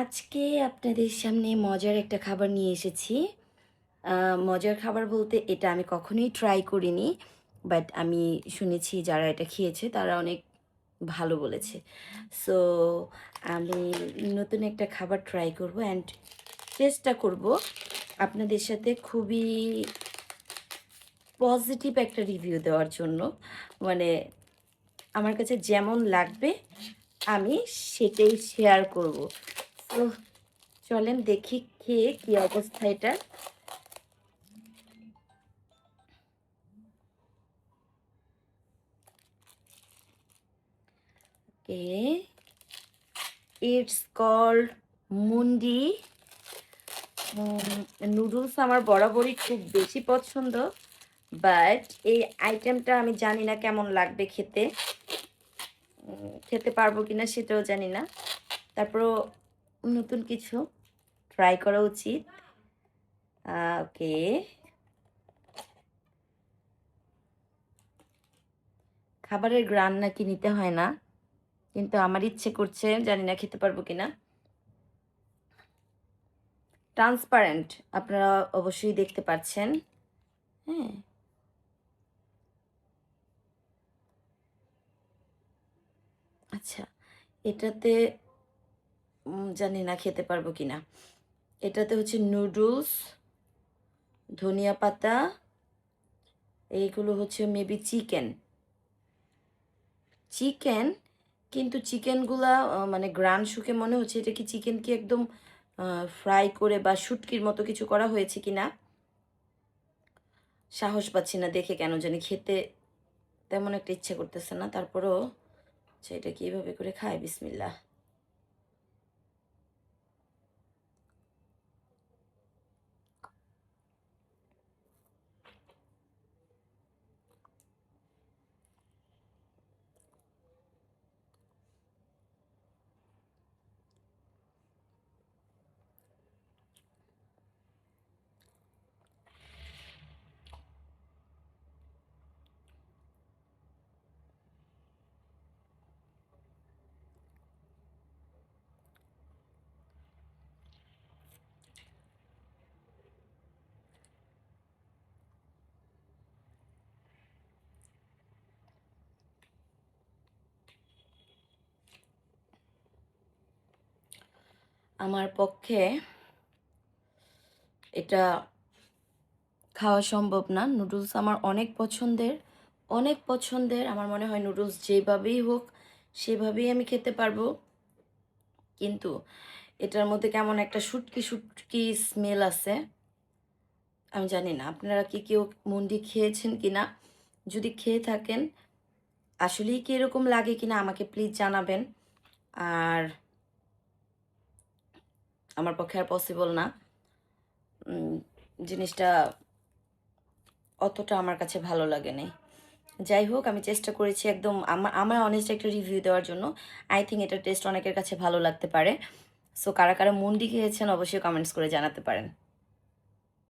আজকে আপনাদের সামনে মজার একটা খাবার নিয়ে এসেছি। মজার খাবার বলতে এটা আমি কখনোই ট্রাই করিনি। বাট আমি শুনেছি যারা এটা খেয়েছে তারা অনেক ভালো বলেছে। সো আমি নতুন একটা খাবার ট্রাই করব অ্যান্ড চেষ্টা করব আপনাদের সাথে খুবই পজিটিভ একটা রিভিউ দেওয়ার জন্য। মানে আমার কাছে যেমন লাগবে আমি সেটাই শেয়ার করব। তো চলেন দেখি খেয়ে কি অবস্থা এটার। ওকে, ইটস কল্ড মুন্ডি নুডলস। আমার বরাবরই খুব বেশি পছন্দ, বাট এই আইটেমটা আমি জানি না কেমন লাগবে খেতে। খেতে পারবো কিনা সেটাও জানি না। তারপরও নতুন কিছু ট্রাই করা উচিত। ওকে, খাবারের গ্রান নাকি নিতে হয় না, কিন্তু আমার ইচ্ছে করছে, জানি না খেতে পারবো কিনা। ট্রান্সপারেন্ট, আপনারা অবশ্যই দেখতে পাচ্ছেন। হ্যাঁ, আচ্ছা, এটাতে জানি না খেতে পারবো কিনা। এটাতে হচ্ছে নুডলস, ধনিয়া পাতা, এইগুলো হচ্ছে মেবি চিকেন। চিকেন, কিন্তু চিকেনগুলা মানে গ্রান শুকে মনে হচ্ছে এটা কি চিকেন কি একদম ফ্রাই করে বা শুটকির মতো কিছু করা হয়েছে কিনা সাহস পাচ্ছি না দেখে, কেন জানি খেতে তেমন একটা ইচ্ছে করতেছে না। তারপরেও আচ্ছা, এটা কিভাবে করে খায়, বিসমিল্লাহ। আমার পক্ষে এটা খাওয়া সম্ভব না। নুডলস আমার অনেক পছন্দের, অনেক পছন্দের। আমার মনে হয় নুডলস যেভাবেই হোক সেভাবেই আমি খেতে পারবো, কিন্তু এটার মধ্যে কেমন একটা শুটকি শুটকি স্মেল আছে। আমি জানি না আপনারা কি কেউ মুন্ডি খেয়েছেন কিনা। যদি খেয়ে থাকেন আসলেই কি এরকম লাগে কিনা আমাকে প্লিজ জানাবেন। আর আমার পক্ষে আর পসিবল না, জিনিসটা অতটা আমার কাছে ভালো লাগে নাই। যাই হোক, আমি চেষ্টা করেছি একদম আমার আমার অনেস্ট একটা রিভিউ দেওয়ার জন্য। আই থিঙ্ক এটার টেস্ট অনেকের কাছে ভালো লাগতে পারে। সো কারা কারা মুন্ডি খেয়েছেন অবশ্যই কমেন্টস করে জানাতে পারেন।